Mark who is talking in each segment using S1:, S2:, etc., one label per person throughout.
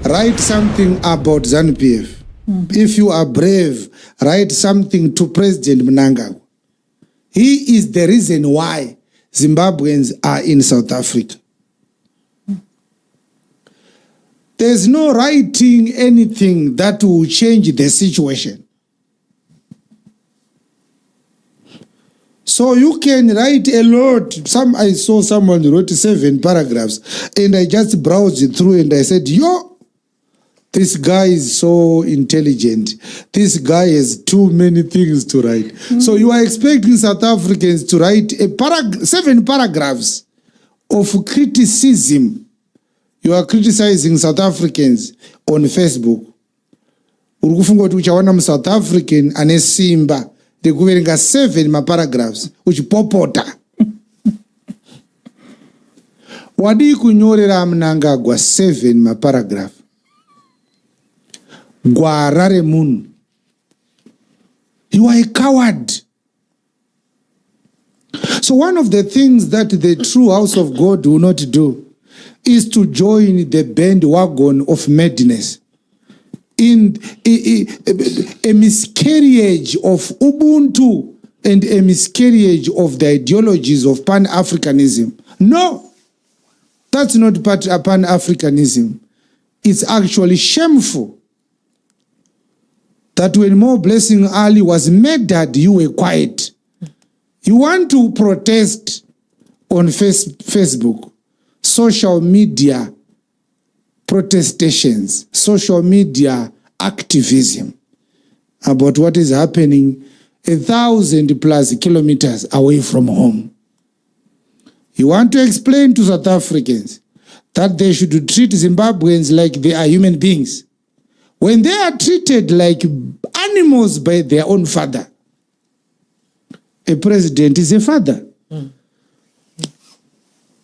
S1: write something about ZANU-PF. If you are brave, write something to President Mnangagwa. He is the reason why Zimbabweans are in South Africa. There's no writing anything that will change the situation. So you can write a lot. I saw someone wrote 7 paragraphs and I just browsed through and I said, yo, this guy is so intelligent. This guy has too many things to write. So you are expecting South Africans to write 7 paragraphs of criticism. You are criticizing South Africans on Facebook. Urukufunga kuti uchawana South African ane simba ndikuverenga 7 paragraphs uchipopota. Wadi kunyorera Mnangagwa 7 paragraphs. Gwarare munu. You are a coward. So one of the things that the true house of God will not do is to join the bandwagon of madness in a miscarriage of Ubuntu and a miscarriage of the ideologies of Pan-Africanism. No, that's not Pan-Africanism. It's actually shameful that when More Blessing Ali was murdered, you were quiet. You want to protest on Facebook, social media protestations, social media activism about what is happening 1,000+ kilometers away from home. You want to explain to South Africans that they should treat Zimbabweans like they are human beings, when they are treated like animals by their own father. A president is a father.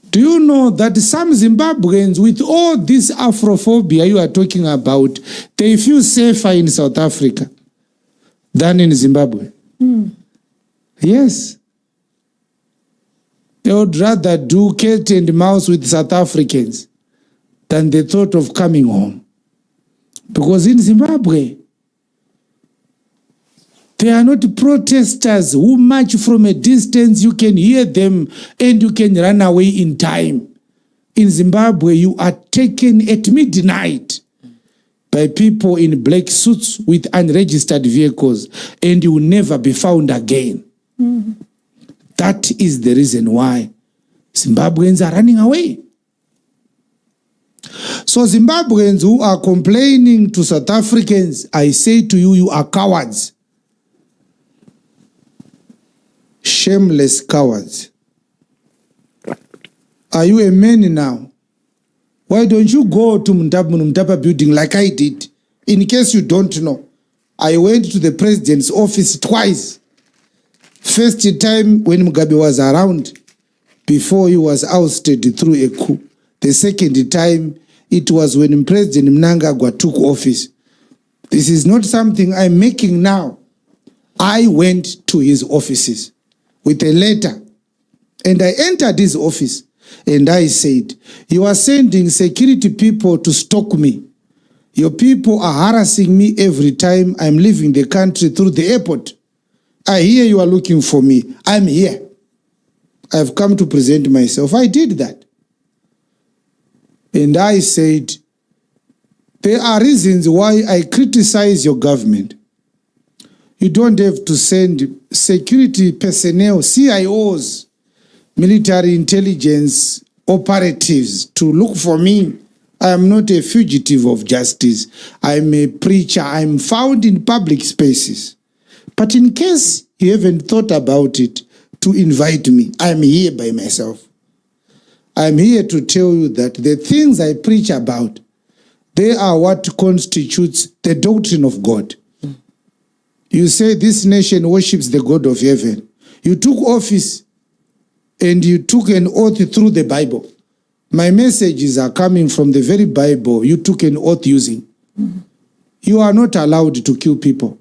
S1: Do you know that some Zimbabweans, with all this Afrophobia you are talking about, they feel safer in South Africa than in Zimbabwe? Yes. They would rather do cat and mouse with South Africans than the thought of coming home. Because in Zimbabwe, they are not protesters who march from a distance. You can hear them and you can run away in time. In Zimbabwe, you are taken at midnight by people in black suits with unregistered vehicles and you will never be found again. That is the reason why Zimbabweans are running away. So Zimbabweans who are complaining to South Africans, I say to you, you are cowards. Shameless cowards. Are you a man now? Why don't you go to Mutapa building like I did? In case you don't know, I went to the president's office twice. First time when Mugabe was around, before he was ousted through a coup. The second time, it was when President Mnangagwa took office. This is not something I'm making now. I went to his offices with a letter and I entered his office and I said, you are sending security people to stalk me. Your people are harassing me every time I'm leaving the country through the airport. I hear you are looking for me. I'm here. I've come to present myself. I did that. And I said, there are reasons why I criticize your government. You don't have to send security personnel, CIOs, military intelligence operatives to look for me. I am not a fugitive of justice. I'm a preacher. I'm found in public spaces. But in case you haven't thought about it, to invite me, I'm here by myself. I'm here to tell you that the things I preach about, they are what constitutes the doctrine of God. You say this nation worships the God of heaven. You took office and you took an oath through the Bible. My messages are coming from the very Bible you took an oath using. You are not allowed to kill people.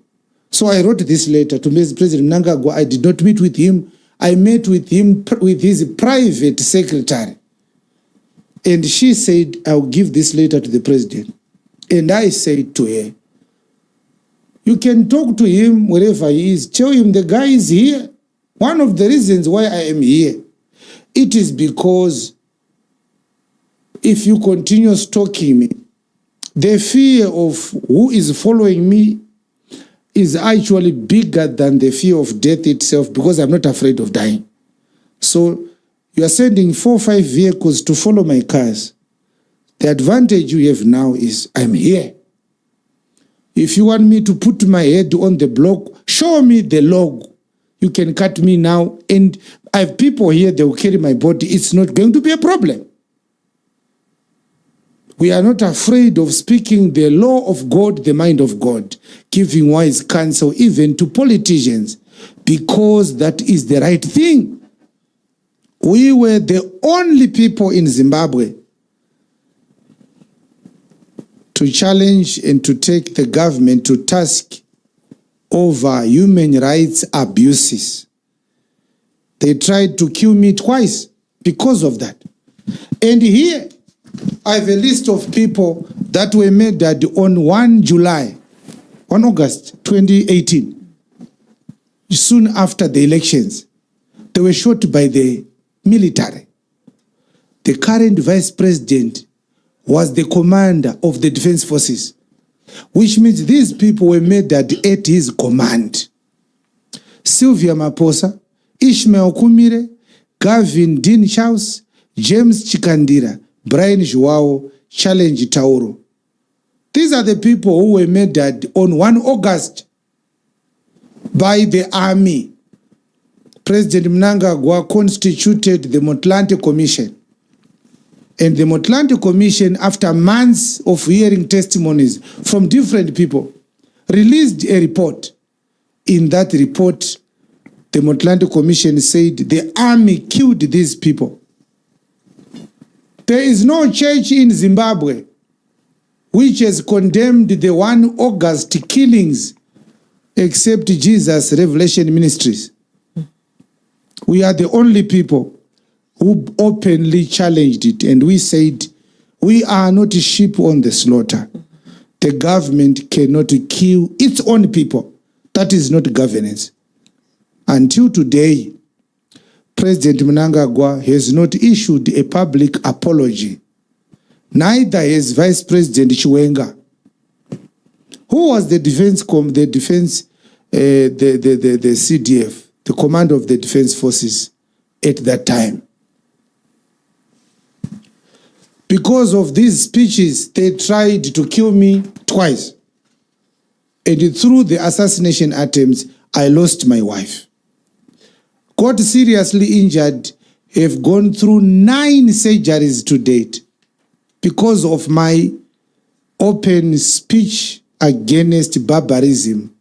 S1: So I wrote this letter to President Mnangagwa. I did not meet with him. I met with him with his private secretary. And she said, I'll give this letter to the president. And I said to her, you can talk to him wherever he is. Tell him the guy is here. One of the reasons why I am here, it is because if you continue stalking me, the fear of who is following me is actually bigger than the fear of death itself, because I'm not afraid of dying. So you are sending 4 or 5 vehicles to follow my cars. The advantage you have now is I'm here. If you want me to put my head on the block, show me the log. You can cut me now, and I have people here, they will carry my body. It's not going to be a problem. We are not afraid of speaking the law of God, the mind of God, giving wise counsel even to politicians, because that is the right thing. We were the only people in Zimbabwe to challenge and to take the government to task over human rights abuses. They tried to kill me twice because of that. And here, I have a list of people that were murdered on 1 August 2018, soon after the elections. They were shot by the military. The current vice president was the commander of the defense forces, which means these people were murdered at his command. Sylvia Maposa, Ishmael Kumire, Gavin Dean Charles, James Chikandira, Brian Joao, Challenge Tauro. These are the people who were murdered on 1 August by the army. President Mnangagwa constituted the Motlanthe Commission. And the Motlanthe Commission, after months of hearing testimonies from different people, released a report. In that report, the Motlanthe Commission said the army killed these people. There is no church in Zimbabwe which has condemned the 1 August killings except Jesus Revelation Ministries. We are the only people who openly challenged it, and we said, we are not sheep on the slaughter. The government cannot kill its own people. That is not governance. Until today, President Mnangagwa has not issued a public apology. Neither has Vice President Chiwenga, who was the CDF, the commander of the defense forces at that time. Because of these speeches, they tried to kill me twice. And through the assassination attempts, I lost my wife. Got seriously injured, have gone through 9 surgeries to date because of my open speech against barbarism,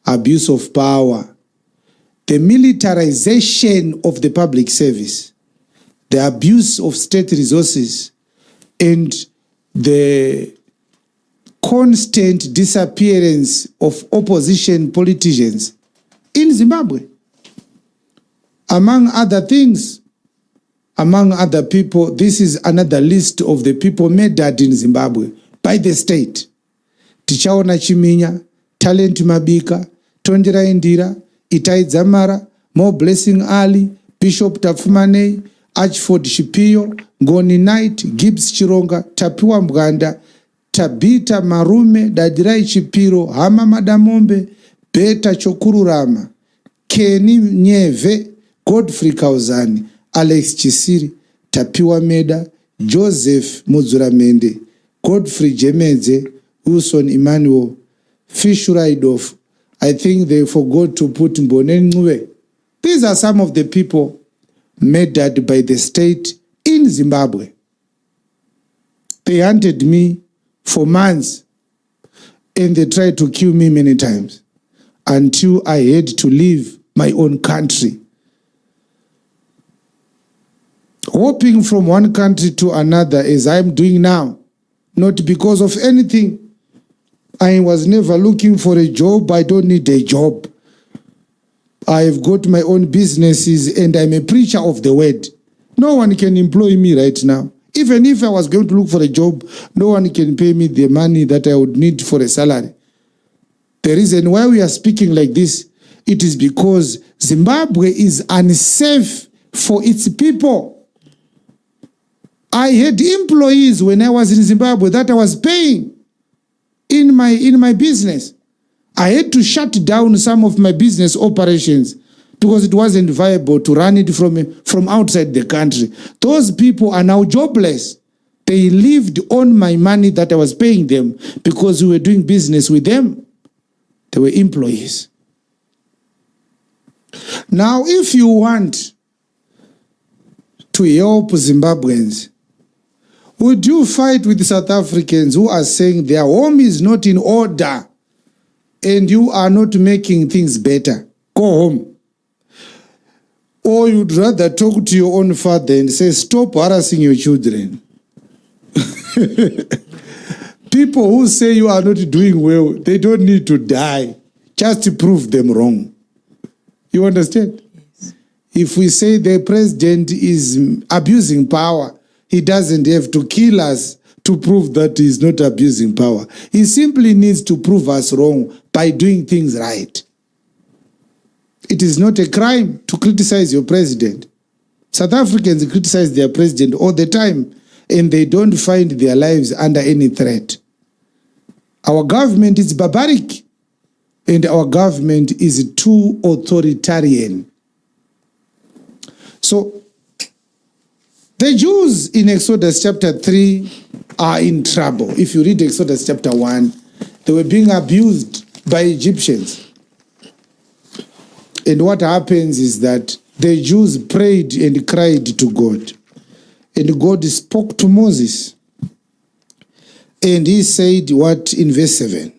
S1: abuse of power, the militarization of the public service, the abuse of state resources, and the constant disappearance of opposition politicians in Zimbabwe. Among other things, among other people, this is another list of the people murdered in Zimbabwe by the state. Tichaona Chiminya, Talent Mabika, Tondera Indira, Itai Zamara, More Blessing Ali, Bishop Tafumane, Archford Shipio, Ngoni Knight, Gibbs Chironga, Tapiwa Mganda, Tabita Marume, Dadirai Chipiro, Hama Madamombe, Beta Chokururama, Kenny Nyeve, Godfrey Kauzani, Alex Chisiri, Tapiwa Meda, Joseph Muzuramende, Godfrey Jemeze, Wilson Emmanuel, Fish Ride-Off. I think they forgot to put Mbonenwe. These are some of the people murdered by the state in Zimbabwe. They hunted me for months and they tried to kill me many times until I had to leave my own country. Hopping from one country to another as I'm doing now, not because of anything. I was never looking for a job. I don't need a job. I've got my own businesses and I'm a preacher of the word. No one can employ me right now. Even if I was going to look for a job, no one can pay me the money that I would need for a salary. The reason why we are speaking like this, it is because Zimbabwe is unsafe for its people. I had employees when I was in Zimbabwe that I was paying in my business. I had to shut down some of my business operations because it wasn't viable to run it from outside the country. Those people are now jobless. They lived on my money that I was paying them because we were doing business with them. They were employees. Now, if you want to help Zimbabweans, would you fight with the South Africans who are saying their home is not in order and you are not making things better? Go home. Or you'd rather talk to your own father and say, stop harassing your children. People who say you are not doing well, they don't need to die. Just to prove them wrong. You understand? Yes. If we say the president is abusing power, he doesn't have to kill us to prove that he's not abusing power. He simply needs to prove us wrong by doing things right. It is not a crime to criticize your president. South Africans criticize their president all the time, and they don't find their lives under any threat. Our government is barbaric, and our government is too authoritarian. So, the Jews in Exodus chapter 3 are in trouble. If you read Exodus chapter 1, they were being abused by Egyptians. And what happens is that the Jews prayed and cried to God. And God spoke to Moses. And he said what in verse 7?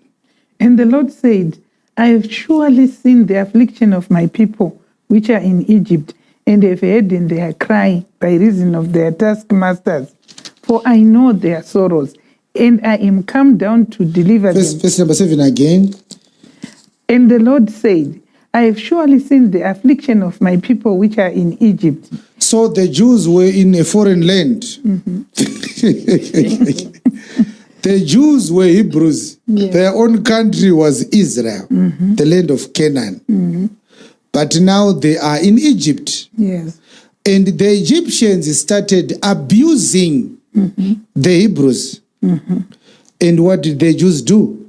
S2: And the Lord said, I have surely seen the affliction of my people which are in Egypt, and have heard in their cry by reason of their taskmasters. For I know their sorrows, and I am come down to deliver them.
S1: Verse number 7 again.
S2: And the Lord said, I have surely seen the affliction of my people which are in Egypt.
S1: So the Jews were in a foreign land. Mm-hmm. The Jews were Hebrews. Yes. Their own country was Israel, mm-hmm. the land of Canaan. Mm-hmm. But now they are in Egypt.
S2: Yes.
S1: And the Egyptians started abusing mm-hmm. the Hebrews. Mm-hmm. And what did the Jews do?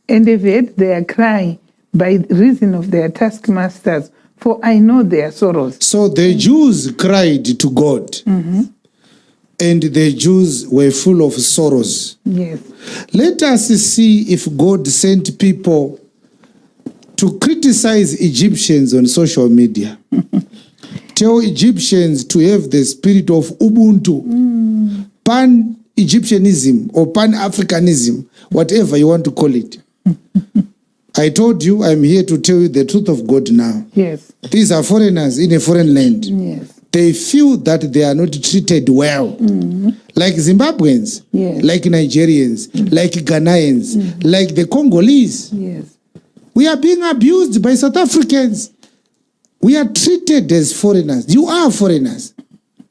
S2: And they've heard their cry by reason of their taskmasters, for I know their sorrows.
S1: So the Jews cried to God, mm-hmm. and the Jews were full of sorrows.
S2: Yes.
S1: Let us see if God sent people to criticize Egyptians on social media. Tell Egyptians to have the spirit of Ubuntu, Pan-Egyptianism or Pan-Africanism, whatever you want to call it. I told you I'm here to tell you the truth of God now.
S2: Yes.
S1: These are foreigners in a foreign land.
S2: Yes.
S1: They feel that they are not treated well. Mm-hmm. Like Zimbabweans,
S2: yes.
S1: like Nigerians, mm-hmm. like Ghanaians, mm-hmm. like the Congolese.
S2: Yes.
S1: We are being abused by South Africans. We are treated as foreigners. You are foreigners.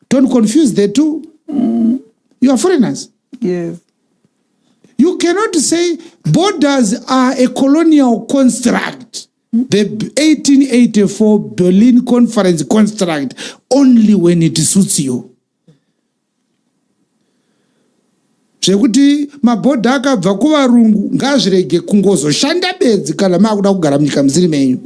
S1: Don't confuse the two. Mm. You are foreigners.
S2: Yes.
S1: You cannot say borders are a colonial construct. The 1884 Berlin Conference construct only when it suits you. Zvekuti mabhodha akabva kuvarungu ngazvirege kungozoshanda bedzi kana makuda kugara munyika musiri menyu.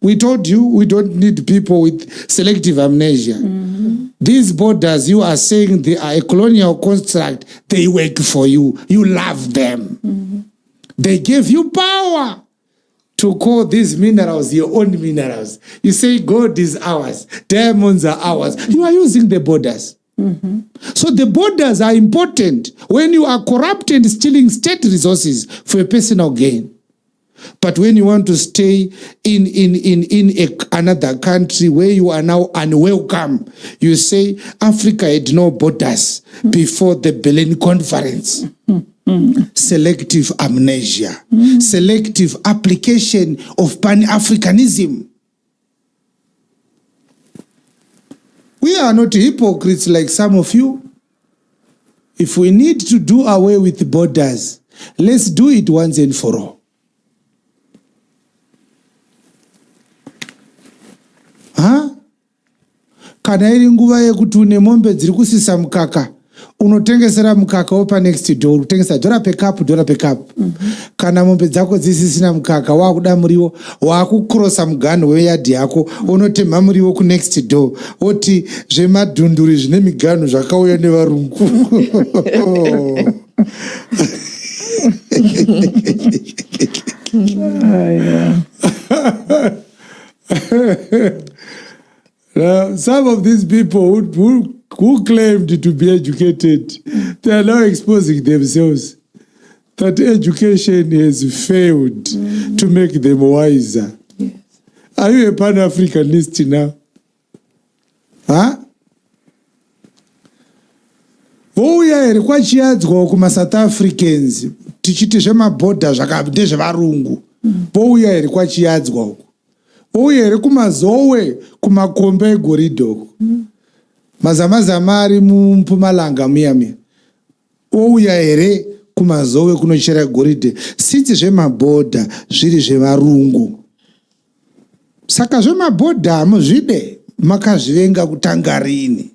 S1: We told you we don't need people with selective amnesia. Mm-hmm. These borders, you are saying they are a colonial construct. They work for you. You love them. Mm-hmm. They gave you power to call these minerals your own minerals. You say gold is ours. Diamonds are ours. You are using the borders. Mm-hmm. So the borders are important when you are corrupt and stealing state resources for a personal gain. But when you want to stay in another country where you are now unwelcome, you say Africa had no borders before the Berlin Conference. Selective amnesia, selective application of Pan-Africanism. We are not hypocrites like some of you. If we need to do away with borders, let's do it once and for all. Kana iri nguva yekuti une mombe dziri kusisa mukaka, unotengesera mukaka wopa next door, utengesa $1 per cup. Kana mombe dzako dzisisina mukaka, wakuda muriwo, wakucrossa muganhu weyadhi yako, unotema muriwo ku next door, oti zvemadhunduri zvine miganhu zvakauya nevarungu. Now, some of these people who claimed to be educated, they are now exposing themselves that education has failed to make them wiser.
S2: Yes.
S1: Are you a Pan-Africanist now? Vouya here kwachiadzwa kuma South Africans tichiti zvemabhodha ndezvevarungu. Vouya here kwachiadzwa uku. Vouya here kumazowe kumakombe egoridhe uku. Mazamazama ari muMpumalanga muya. Vouya here kumazowe kunochera goridhe. Siti zvemabhodha zviri zvevarungu. Saka zvemabhodha hamuzvide, makazvivenga kutanga rini.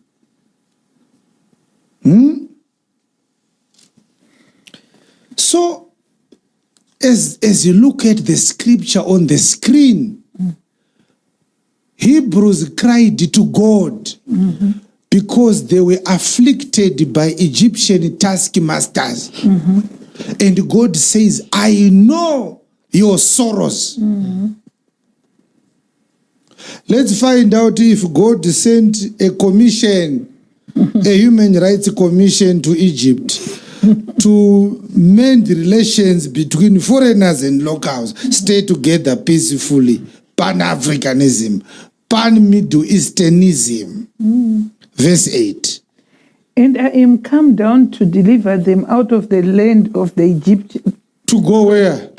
S1: So, as you look at the scripture on the screen, Hebrews cried to God because they were afflicted by Egyptian taskmasters. And God says, I know your sorrows. Let's find out if God sent a commission, a human rights commission to Egypt to mend relations between foreigners and locals, stay together peacefully, Pan-Africanism, Pan-Middle Easternism. Verse 8.
S2: And I am come down to deliver them out of the land of the Egyptians.
S1: To go where?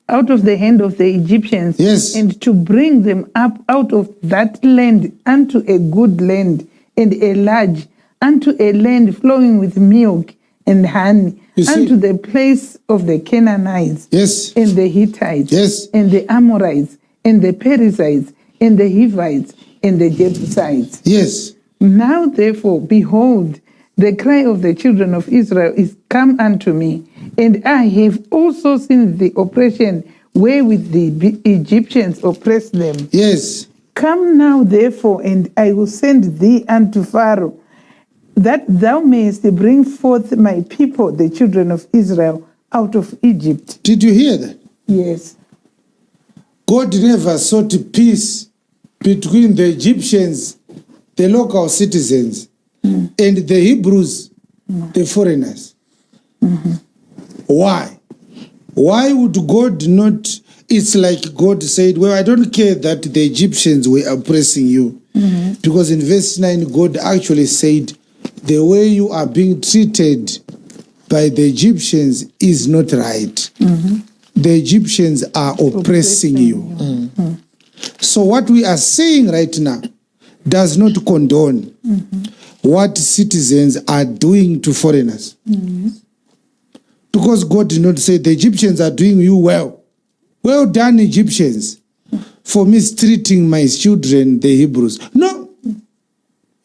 S2: Out of the hand of the Egyptians.
S1: Yes.
S2: And to bring them up out of that land unto a good land, and a large, unto a land flowing with milk and honey, unto the place of the Canaanites,
S1: yes,
S2: and the Hittites,
S1: yes,
S2: and the Amorites, and the Perizzites, and the Hivites, and the Jebusites.
S1: Yes.
S2: Now therefore, behold, the cry of the children of Israel is come unto me, and I have also seen the oppression wherewith the Egyptians oppressed them.
S1: Yes.
S2: Come now therefore, and I will send thee unto Pharaoh, that thou mayest bring forth my people, the children of Israel, out of Egypt.
S1: Did you hear that?
S2: Yes.
S1: God never sought peace between the Egyptians, the local citizens, and the Hebrews, the foreigners. Why? Why would God not? It's like God said, well, I don't care that the Egyptians were oppressing you. Because in verse 9, God actually said, the way you are being treated by the Egyptians is not right. The Egyptians are oppressing you. So what we are saying right now does not condone what citizens are doing to foreigners. Because God did not say the Egyptians are doing you well. Well done, Egyptians, for mistreating my children, the Hebrews. No.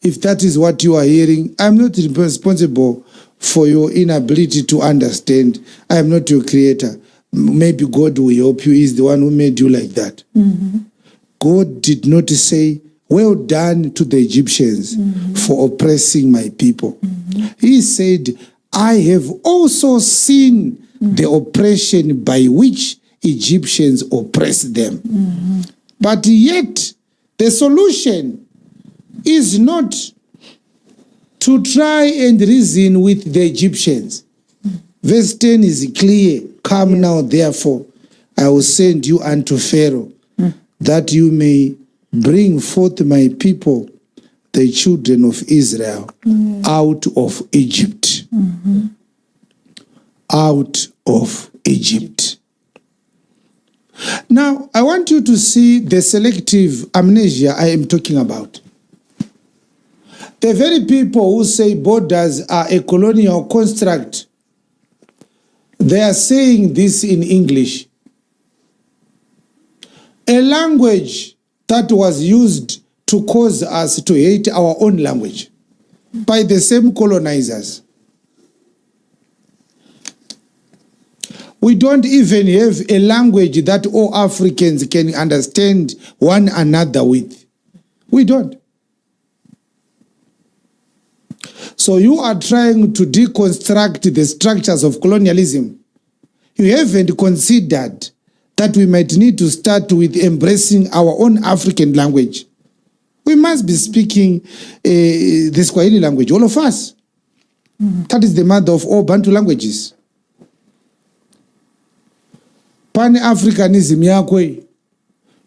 S1: If that is what you are hearing, I'm not responsible for your inability to understand. I am not your creator. Maybe God will help you. He's the one who made you like that. God did not say, well done to the Egyptians for oppressing my people. He said, I have also seen the oppression by which Egyptians oppress them. But yet, the solution is not to try and reason with the Egyptians. Verse 10 is clear. Come now, therefore, I will send you unto Pharaoh, that you may bring forth my people, the children of Israel, out of Egypt. Out of Egypt. Now, I want you to see the selective amnesia I am talking about. The very people who say borders are a colonial construct, they are saying this in English. A language that was used to cause us to hate our own language by the same colonizers. We don't even have a language that all Africans can understand one another with. We don't. So you are trying to deconstruct the structures of colonialism. You haven't considered that we might need to start with embracing our own African language. We must be speaking the Swahili language, all of us. That is the mother of all Bantu languages. Pan-Africanism yakwe.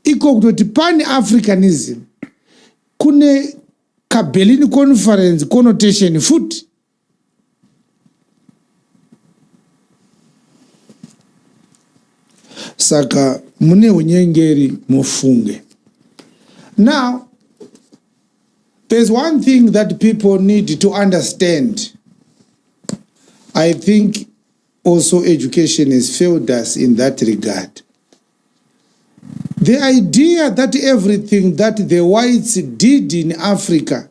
S1: Iko kutoti Pan-Africanism. Kune Berlin Conference connotation foot. Saka mune unyengeri mufunge. Now, there's one thing that people need to understand. I think also education has failed us in that regard. The idea that everything that the whites did in Africa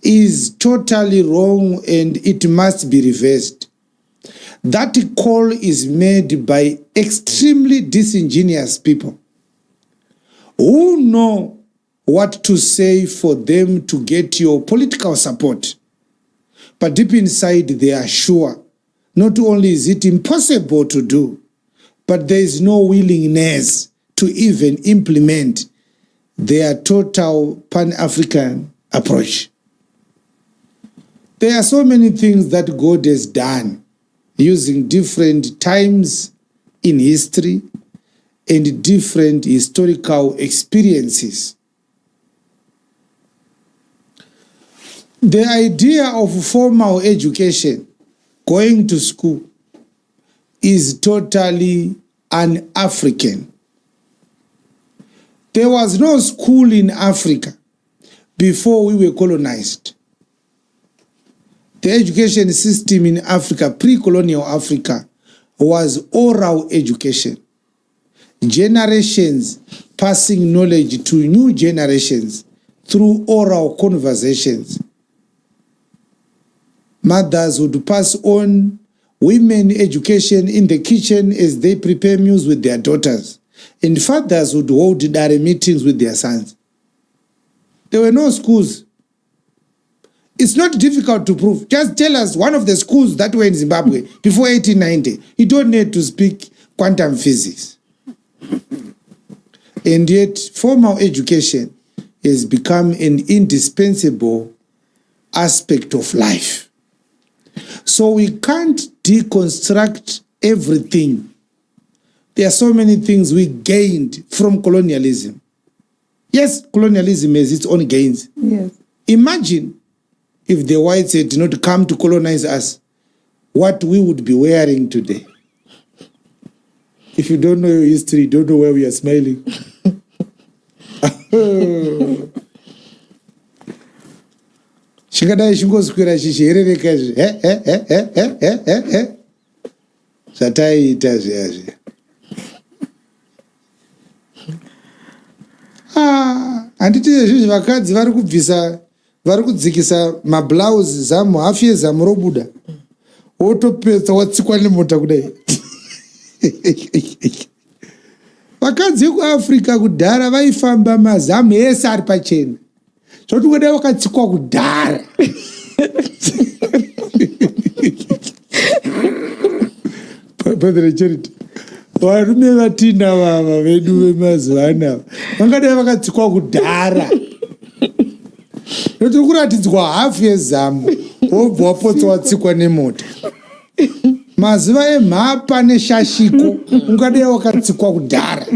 S1: is totally wrong and it must be reversed. That call is made by extremely disingenuous people who know what to say for them to get your political support. But deep inside, they are sure not only is it impossible to do, but there is no willingness to even implement their total Pan-African approach. There are so many things that God has done using different times in history and different historical experiences. The idea of formal education, going to school, is totally un-African. There was no school in Africa before we were colonized. The education system in Africa, pre-colonial Africa, was oral education. Generations passing knowledge to new generations through oral conversations. Mothers would pass on women education in the kitchen as they prepare meals with their daughters. And fathers would hold diary meetings with their sons. There were no schools. It's not difficult to prove. Just tell us one of the schools that were in Zimbabwe before 1890. You don't need to speak quantum physics. And yet, formal education has become an indispensable aspect of life. So we can't deconstruct everything. There are so many things we gained from colonialism. Yes, colonialism has its own gains.
S2: Yes.
S1: Imagine if the whites had not come to colonize us, what we would be wearing today. If you don't know your history, you don't know why we are smiling. Shingadai shingoswera chicherereka zvataita zviya. Handiti izvizvi vakadzi vari kudzikisa mablouse zamu hafu yezamu robuda wotopedza watsikwa nemota kudai. Vakadzi vekuAfrica kudhara vaifamba mazamu ese ari pachena. Zvoti kudai vakatsikwa kudhara. Padre Charity, varume vatina vava vedu vemazuva anava vangadai vakatsikwa kudhara. Noti kuratidzwa hafu yezamu wobva wapotsa watsikwa nemota. Mazuva emhapa neshashiko ungadai wakatsikwa kudhara.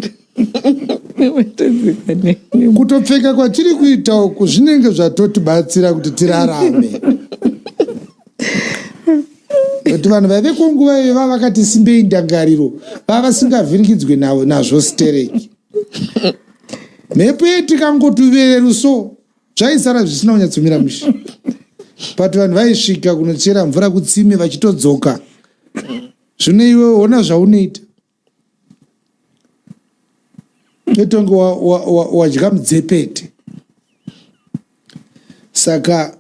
S1: Kutopfeka kwatiri kuita uku zvinenge zvatotibatsira kuti tirarame. Kuti vanhu vaive kunguva iyo vava vakati simbei ndangariro vava vasingavhirikidzwe nazvo stereki. Mhepo yetikangotuvereruso zvaisara zvisina kunyatsomira mushe. But vanhu vaisvika kunochera mvura kutsime vachitodzoka. Zvino iwe ona zvaunoita. Etonge wadya mudzepete. Saka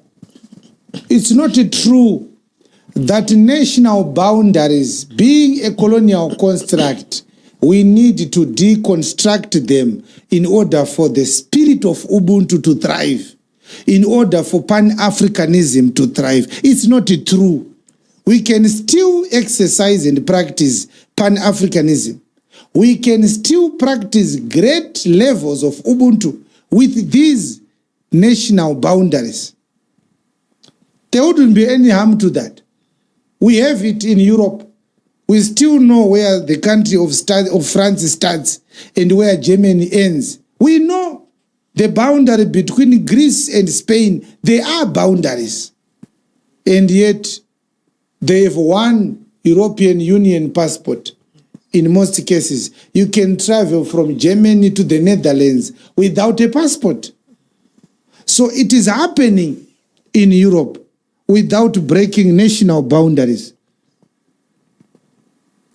S1: it's not true that national boundaries, being a colonial construct, we need to deconstruct them in order for the spirit of Ubuntu to thrive, in order for Pan-Africanism to thrive. It's not true. We can still exercise and practice Pan-Africanism. We can still practice great levels of Ubuntu with these national boundaries. There wouldn't be any harm to that. We have it in Europe. We still know where the country of France starts and where Germany ends. We know the boundary between Greece and Spain. There are boundaries. And yet, they have one European Union passport. In most cases, you can travel from Germany to the Netherlands without a passport. So it is happening in Europe without breaking national boundaries.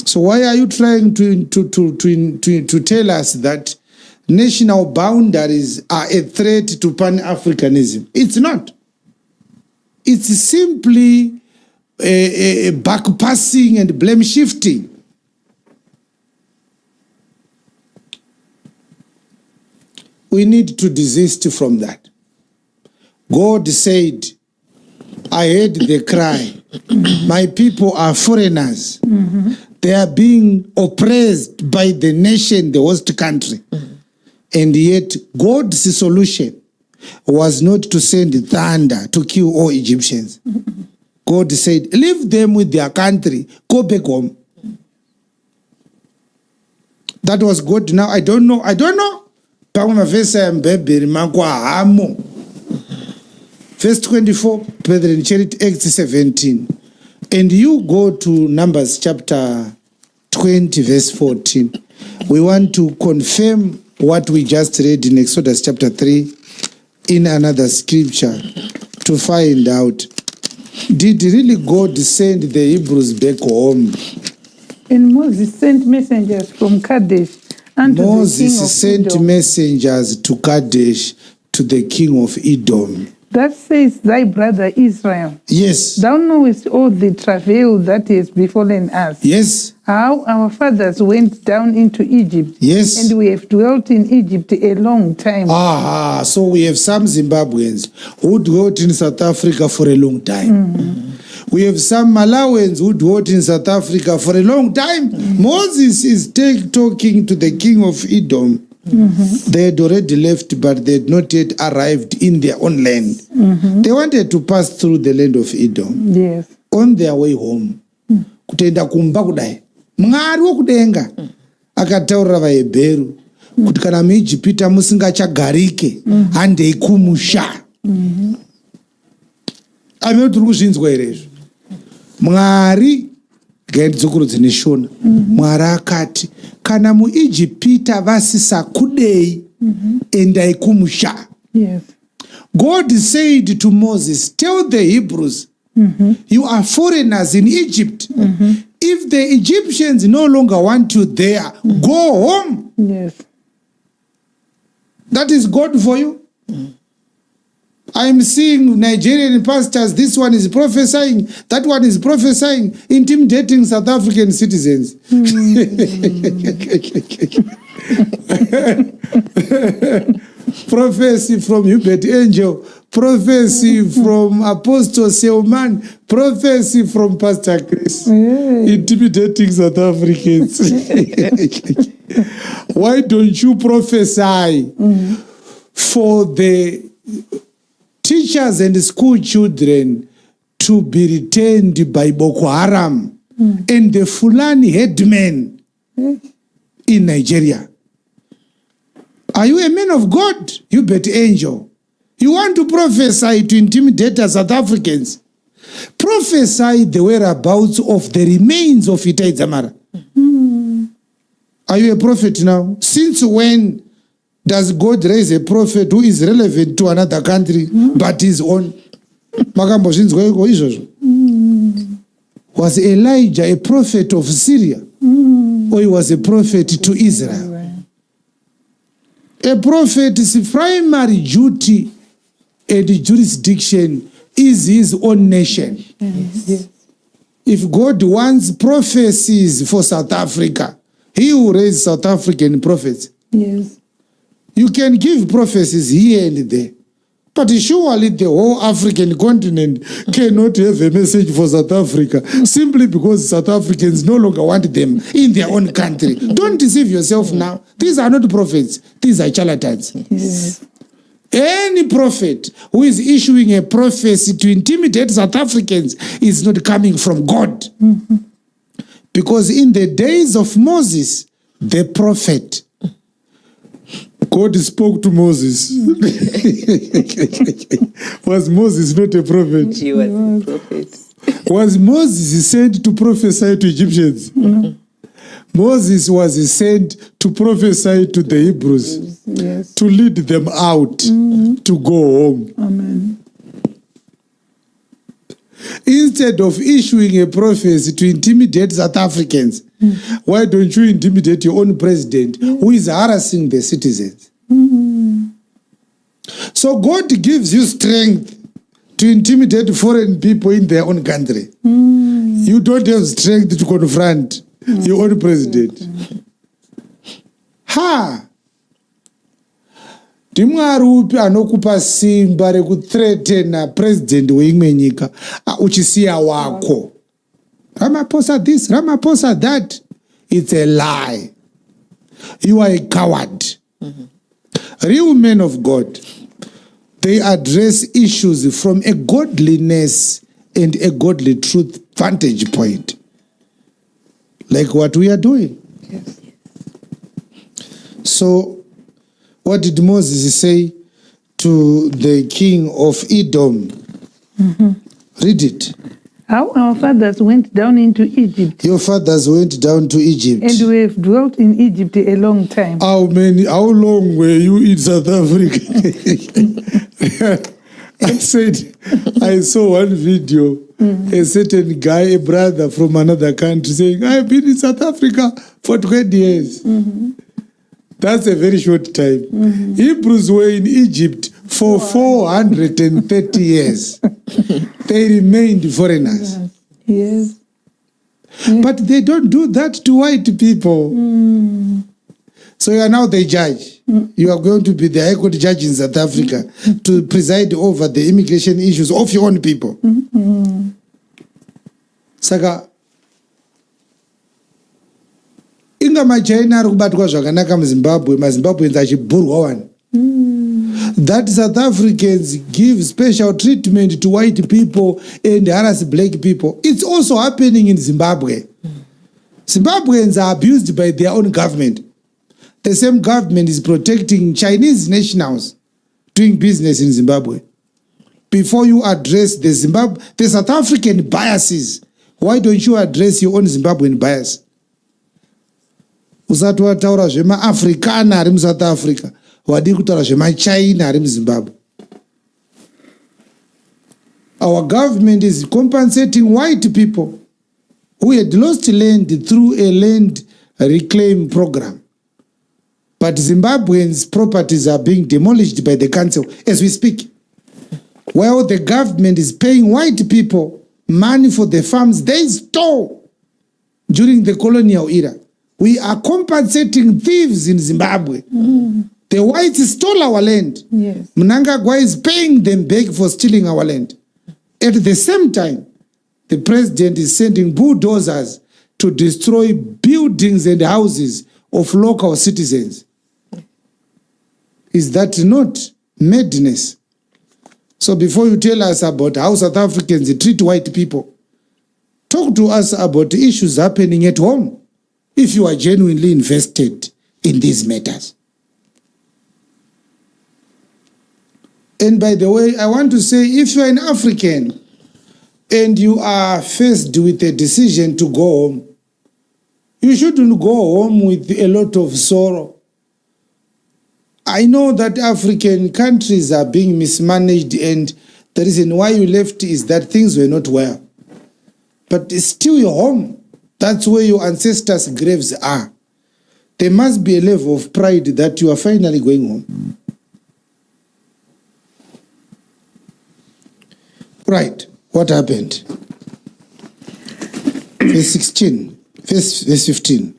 S1: So why are you trying to tell us that national boundaries are a threat to Pan-Africanism? It's not. It's simply a backpassing and blame shifting. We need to desist from that. God said, I heard the cry. My people are foreigners. They are being oppressed by the nation, the host country. And yet, God's solution was not to send thunder to kill all Egyptians. God said, leave them with their country. Go back home. That was God. Now, I don't know. Verse 24, Brethren, Charity Acts 17. And you go to Numbers chapter 20, verse 14. We want to confirm what we just read in Exodus chapter 3 in another scripture to find out, did really God send the Hebrews back home?
S2: And Moses sent messengers from Kadesh unto
S1: Moses
S2: the king of
S1: sent
S2: Edom.
S1: messengers to Kadesh to the king of Edom.
S2: That says thy brother Israel.
S1: Yes.
S2: Thou knowest all the travail that is befallen us.
S1: Yes.
S2: How our fathers went down into Egypt.
S1: Yes.
S2: And we have dwelt in Egypt a long time.
S1: So we have some Zimbabweans who dwelt in South Africa for a long time. We have some Malawians who dwelt in South Africa for a long time. Moses is talking to the king of Edom. They had already left, but they had not yet arrived in their own land. They wanted to pass through the land of Edom.
S2: Yes.
S1: On their way home. Kutenda kumba kudai. Mwari wokudenga akataurira vaHebheru kuti kana muIjipita musingachagarike handei kumusha. Amene tiri kuzvinzwa here izvo. Mwari ngaendidzokoro dzine shona. Mwari akati kana muIjipita vasisa kudei endai kumusha.
S2: Yes.
S1: God said to Moses, tell the Hebrews, you are foreigners in Egypt. If the Egyptians no longer want you there, go home.
S2: Yes.
S1: That is God for you. I'm seeing Nigerian pastors, this one is prophesying, that one is prophesying, intimidating South African citizens. Prophecy from Hubert Angel, prophecy from Apostle Selman, prophecy from Pastor Chris, intimidating South Africans. Why don't you prophesy for the teachers and school children to be retained by Boko Haram and the Fulani headmen in Nigeria? Are you a man of God, Hubert Angel? You want to prophesy to intimidate South Africans? Prophesy the whereabouts of the remains of Itai Dzamara. Are you a prophet now? Since when Does God raise a prophet who is relevant to another country but his own? Makambozvinzwa izvozvo? Was Elijah a prophet of Syria? Or he was a prophet to Israel? A prophet's primary duty and jurisdiction is his own nation.
S2: Yes.
S1: If God wants prophecies for South Africa, he will raise South African prophets.
S2: Yes.
S1: You can give prophecies here and there, but surely the whole African continent cannot have a message for South Africa simply because South Africans no longer want them in their own country. Don't deceive yourself now. These are not prophets. These are charlatans.
S2: Yes.
S1: Any prophet who is issuing a prophecy to intimidate South Africans is not coming from God. Because in the days of Moses, the prophet, God spoke to Moses. Was Moses not a prophet?
S3: He was a prophet.
S1: Was Moses sent to prophesy to Egyptians?
S2: No.
S1: Moses was sent to prophesy to the Hebrews,
S2: Yes.
S1: to lead them out, to go home.
S2: Amen.
S1: Instead of issuing a prophecy to intimidate South Africans, why don't you intimidate your own president who is harassing the citizens? So God gives you strength to intimidate foreign people in their own country. You don't have strength to confront your own president. Ha! Ndimwari upi anokupa simba rekuthreatena president weimwe nyika uchisiya wako? Ramaphosa this, Ramaphosa that. It's a lie. You are a coward. Real men of God, they address issues from a godliness and a godly truth vantage point. Like what we are doing.
S2: Yes.
S1: So, what did Moses say to the king of Edom? Read it.
S2: How our fathers went down into Egypt,
S1: Your fathers went down to Egypt.
S2: and we have dwelt in Egypt a long time.
S1: How long were you in South Africa? I saw one video, a certain guy, a brother from another country saying, I've been in South Africa for 20 years. That's a very short time. Hebrews were in Egypt for 430 years. They remained foreigners.
S2: Yes.
S1: But they don't do that to white people. So you are now the judge. You are going to be the High Court judge in South Africa to preside over the immigration issues of your own people. Saka, inga machaina ari kubatwa zvakanaka muZimbabwe, maZimbabweans achibhurwa wani. That South Africans give special treatment to white people and harass black people. It's also happening in Zimbabwe. Zimbabweans are abused by their own government. The same government is protecting Chinese nationals doing business in Zimbabwe. Before you address the South African biases, why don't you address your own Zimbabwean bias? Usati wataura zvemaAfricana ari muSouth Africa, wadi kutaura zvemaChina ari muZimbabwe. Our government is compensating white people who had lost land through a land reclaim program. But Zimbabweans' properties are being demolished by the council as we speak. While the government is paying white people money for the farms they stole during the colonial era. We are compensating thieves in Zimbabwe. The whites stole our land.
S2: Yes.
S1: Mnangagwa is paying them back for stealing our land. At the same time, the president is sending bulldozers to destroy buildings and houses of local citizens. Is that not madness? So before you tell us about how South Africans treat white people, talk to us about issues happening at home if you are genuinely invested in these matters. And by the way, I want to say, if you are an African and you are faced with a decision to go home, you shouldn't go home with a lot of sorrow. I know that African countries are being mismanaged, and the reason why you left is that things were not well. But it's still your home. That's where your ancestors' graves are. There must be a level of pride that you are finally going home. Right. What happened? Verse 16. Verse 15.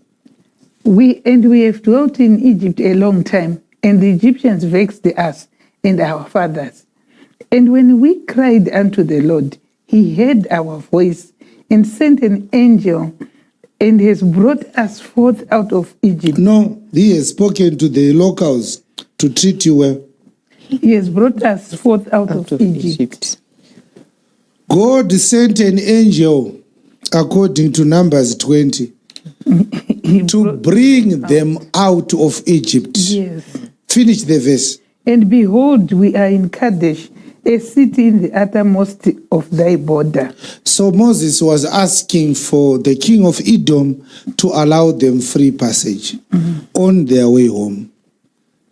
S2: We have dwelt in Egypt a long time, and the Egyptians vexed us and our fathers. And when we cried unto the Lord, he heard our voice and sent an angel and has brought us forth out of Egypt.
S1: No, he has spoken to the locals to treat you well.
S2: He has brought us forth out of Egypt.
S1: God sent an angel, according to Numbers 20, to bring them out of Egypt.
S2: Yes.
S1: Finish the verse.
S2: And behold, we are in Kadesh, a city in the uttermost of thy border.
S1: So Moses was asking for the king of Edom to allow them free passage on their way home.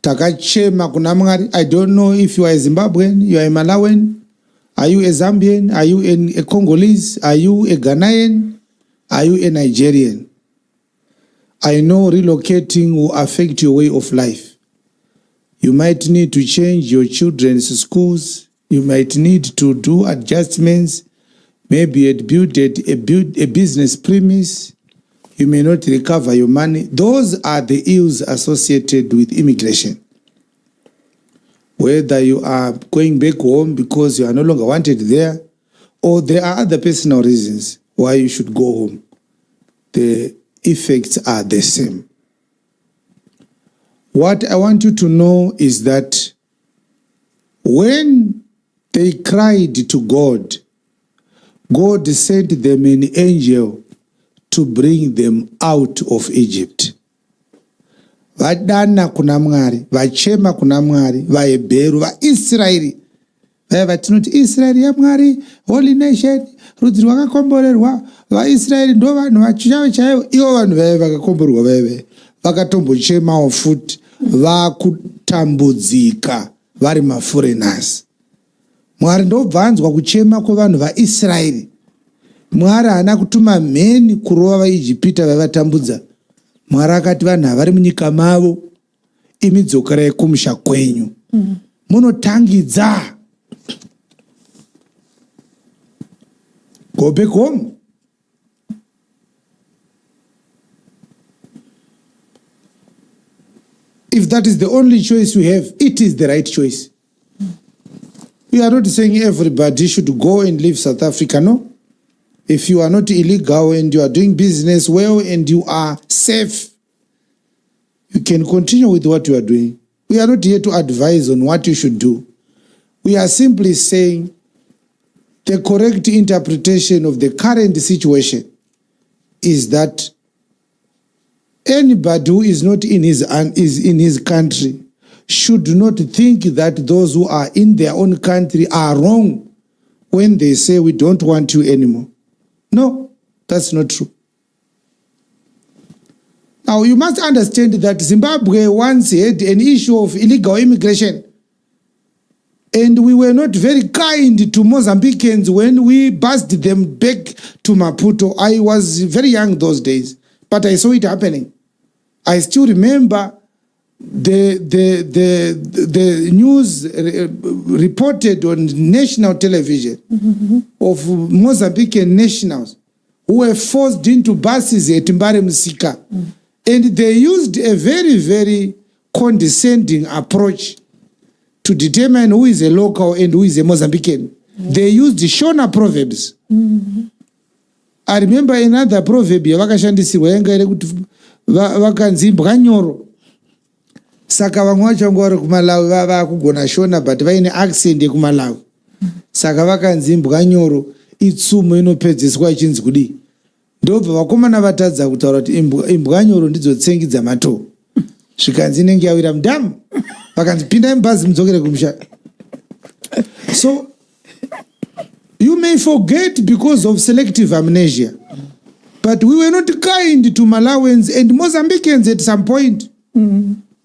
S1: Takachema kuna Mwari. I don't know if you are a Zimbabwean, you are a Malawian, are you a Zambian, are you a Congolese, are you a Ghanaian, are you a Nigerian? I know relocating will affect your way of life. You might need to change your children's schools. You might need to do adjustments, maybe build a business premise. You may not recover your money. Those are the ills associated with immigration. Whether you are going back home because you are no longer wanted there, or there are other personal reasons why you should go home, the effects are the same. What I want you to know is that when they cried to God, God sent them an angel to bring them out of Egypt. Vadana kuna Mwari, vachema kuna Mwari, vaHebheru, vaIsraeri. Vaya vatinoti Israeri ya Mwari, holy nation, rudzi rwakakomborerwa, vaIsraeri ndo vanhu vachichavo chaivo. Ivo vanhu vaya vakakomborerwa vaya vakatombochemawo futi, vakutambudzika vari maforeigners. Mwari ndobva anzwa kuchema kwevanhu vaIsraeri. Mwari haana kutuma mheni kurova vaIjipita vaivatambudza. Mwari akati vanhu havari munyika mavo, imi dzokerai kumusha kwenyu. Munotangidza. Go back home. If that is the only choice you have, it is the right choice. We are not saying everybody should go and leave South Africa, no. If you are not illegal and you are doing business well and you are safe, you can continue with what you are doing. We are not here to advise on what you should do. We are simply saying the correct interpretation of the current situation is that anybody who is not in his country should not think that those who are in their own country are wrong when they say we don't want you anymore. No, that's not true. Now you must understand that Zimbabwe once had an issue of illegal immigration, and we were not very kind to Mozambicans when we bussed them back to Maputo. I was very young those days, but I saw it happening. I still remember the news reported on national television of Mozambican nationals who were forced into buses at Mbare Musika. And they used a very, very condescending approach to determine who is a local and who is a Mozambican. They used the Shona proverbs. I remember another proverb vakashandisirwa yanga iri kuti vakanzi mbwanyoro. Saka vamwe vacho vari kuMalawi vakugona Shona but vaine accent yekuMalawi. Saka vakanzi mbwanyoro itsumo inopedzeswa ichinzi kudii. Ndobva vakomana vatadza kutaura kuti imbwanyoro ndidzo tsengi dzamato. Zvikanzi inenge yawira mudhamu. Vakanzi pindai mubhazi mudzokere kumusha. So you may forget because of selective amnesia, but we were not kind to Malawians and Mozambicans at some point.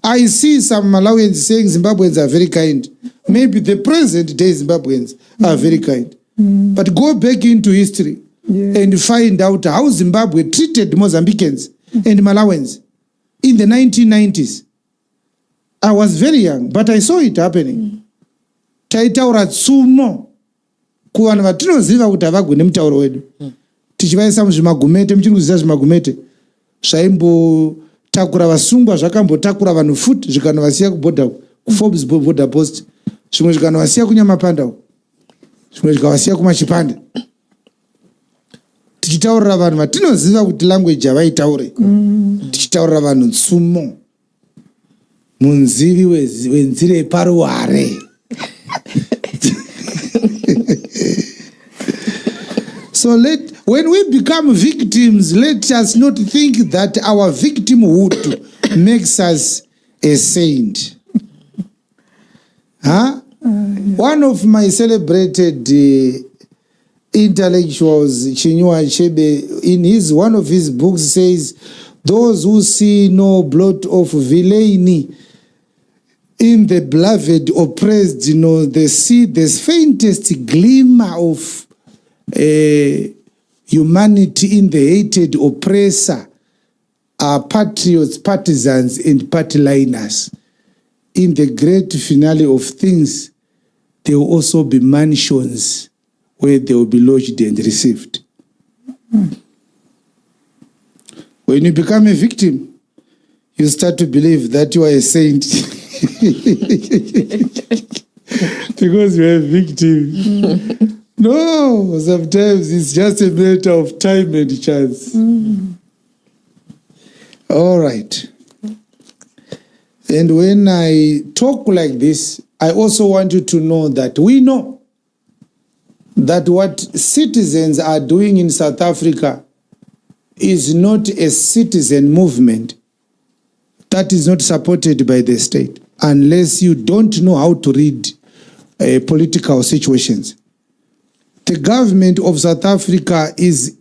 S1: I see some Malawians saying Zimbabweans are very kind. Maybe the present day Zimbabweans are very kind. But go back into history and find out how Zimbabwe treated Mozambicans and Malawians in the 1990s. I was very young, but I saw it happening. Taitaura tsumo kuvanhu vatinoziva kuti havagone mutauro wedu. Tichivaisa muzvimagumete, muchiri zvimagumete zvaimbotakura vasungwa, zvakambotakura vanhu futi zvikanovasiya kubhodha kuForbes border post, zvimwe zvikanovasiya kuNyamapanda, zvimwe zvikavasiya kuMachipanda. Tichitaurira vanhu vatinoziva kuti language yavaitaure, tichitaurira vanhu tsumo, munzivi wenzira yeparuware. So when we become victims, let us not think that our victimhood makes us a saint. Huh? One of my celebrated intellectuals, Chiwenga Achebe, in one of his books says, those who see no blot of villainy in the beloved oppressed, they see the faintest glimmer of humanity in the hated oppressor, are patriots, partisans, and party liners. In the great finale of things, there will also be mansions where they will be lodged and received. When you become a victim, you start to believe that you are a saint. Because you're a victim. No, sometimes it's just a matter of time and chance. All right. And when I talk like this, I also want you to know that we know that what citizens are doing in South Africa is not a citizen movement that is not supported by the state, unless you don't know how to read political situations. The government of South Africa is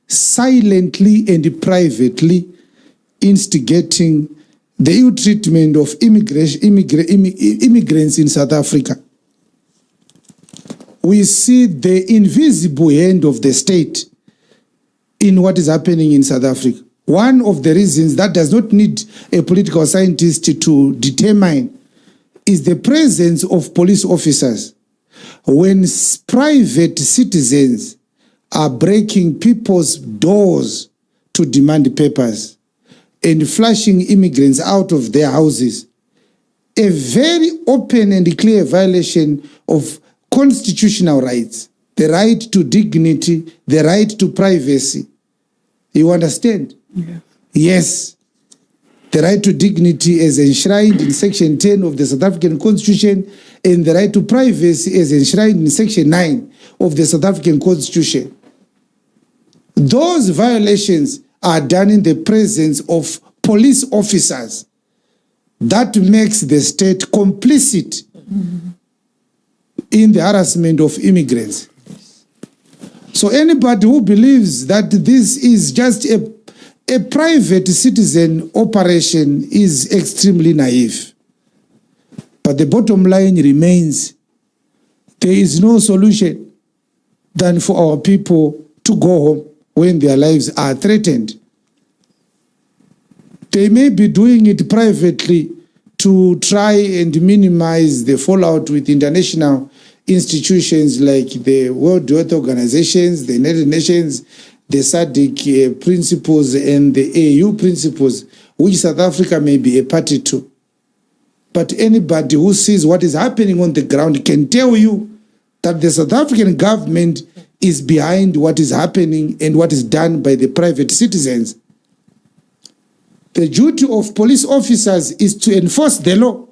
S1: silently and privately instigating the ill treatment of immigrants in South Africa. We see the invisible hand of the state in what is happening in South Africa. One of the reasons that does not need a political scientist to determine is the presence of police officers. When private citizens are breaking people's doors to demand papers and flushing immigrants out of their houses, a very open and clear violation of constitutional rights, the right to dignity, the right to privacy. You understand? Yeah. Yes. The right to dignity is enshrined in Section 10 of the South African Constitution, and the right to privacy is enshrined in Section 9 of the South African Constitution. Those violations are done in the presence of police officers. That makes the state complicit in the harassment of immigrants. So anybody who believes that this is just a private citizen operation is extremely naive. But the bottom line remains, there is no solution than for our people to go home when their lives are threatened. They may be doing it privately to try and minimize the fallout with international institutions like the World Health Organizations, the United Nations, the SADC principles, and the AU principles, which South Africa may be a party to. But anybody who sees what is happening on the ground can tell you that the South African government is behind what is happening and what is done by the private citizens. The duty of police officers is to enforce the law.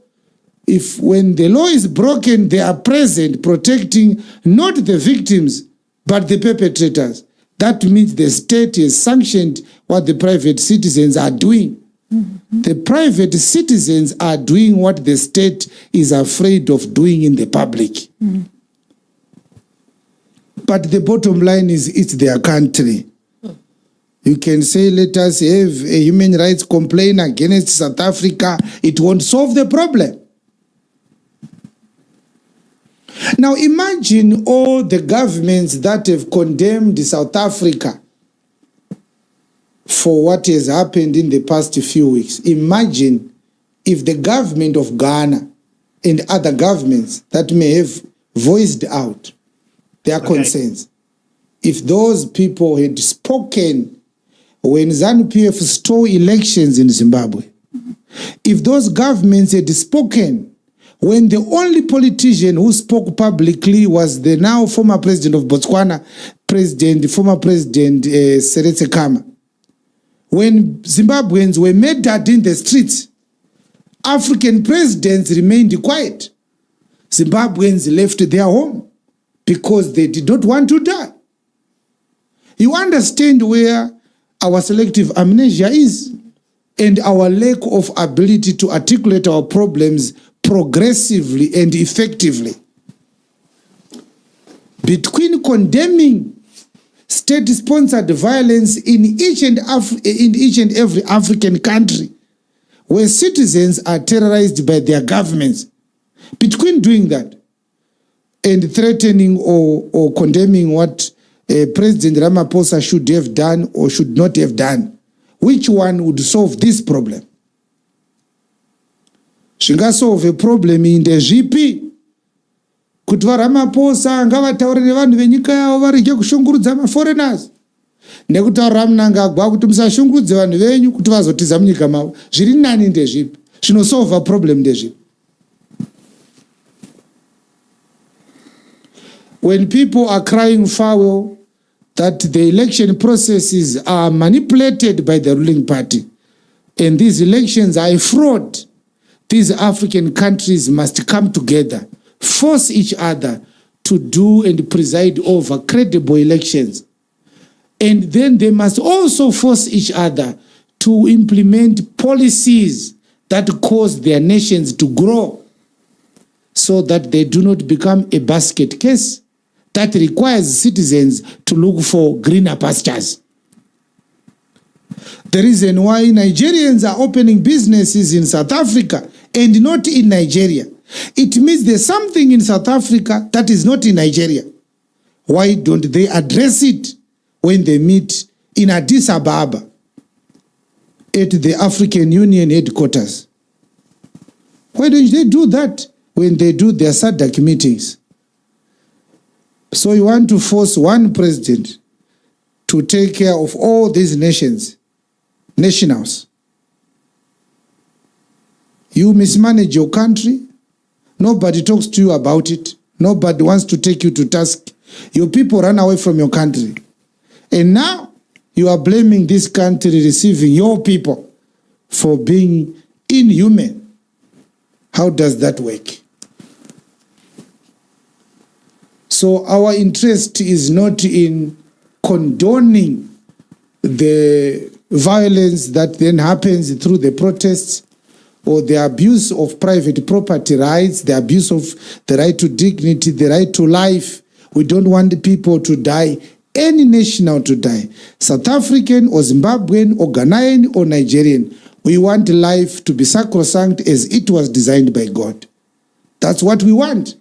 S1: If when the law is broken, they are present protecting not the victims, but the perpetrators. That means the state has sanctioned what the private citizens are doing. The private citizens are doing what the state is afraid of doing in the public. But the bottom line is it's their country. You can say, let us have a human rights complaint against South Africa. It won't solve the problem. Now imagine all the governments that have condemned South Africa for what has happened in the past few weeks. Imagine if the government of Ghana and other governments that may have voiced out their concerns, if those people had spoken when ZANU-PF stole elections in Zimbabwe, if those governments had spoken when the only politician who spoke publicly was the now former president of Botswana, former president Seretse Khama, when Zimbabweans were murdered in the streets, African presidents remained quiet. Zimbabweans left their home because they did not want to die. You understand where our selective amnesia is and our lack of ability to articulate our problems progressively and effectively. Between condemning state-sponsored violence in each and every African country where citizens are terrorized by their governments, between doing that and threatening or condemning what President Ramaphosa should have done or should not have done, which one would solve this problem? Solve a problem in the GP. Kuti Ramaphosa ngavataure nevanhu venyika yavo varege kushungurudza maforeigners. Nekutaura Mnangagwa kuti musashungurudze vanhu venyu kuti vazotiza munyika mavo. Zviri nani ndezvipi? Zvinosolve a problem ndezvipi? When people are crying foul that the election processes are manipulated by the ruling party and these elections are a fraud, these African countries must come together, force each other to do and preside over credible elections. And then they must also force each other to implement policies that cause their nations to grow so that they do not become a basket case that requires citizens to look for greener pastures. The reason why Nigerians are opening businesses in South Africa and not in Nigeria, it means there's something in South Africa that is not in Nigeria. Why don't they address it when they meet in Addis Ababa at the African Union headquarters? Why don't they do that when they do their SADC meetings? So you want to force one president to take care of all these nationals. You mismanage your country. Nobody talks to you about it. Nobody wants to take you to task. Your people run away from your country. And now you are blaming this country receiving your people for being inhuman. How does that work? So our interest is not in condoning the violence that then happens through the protests or the abuse of private property rights, the abuse of the right to dignity, the right to life. We don't want people to die, any national to die, South African or Zimbabwean or Ghanaian or Nigerian. We want life to be sacrosanct as it was designed by God. That's what we want.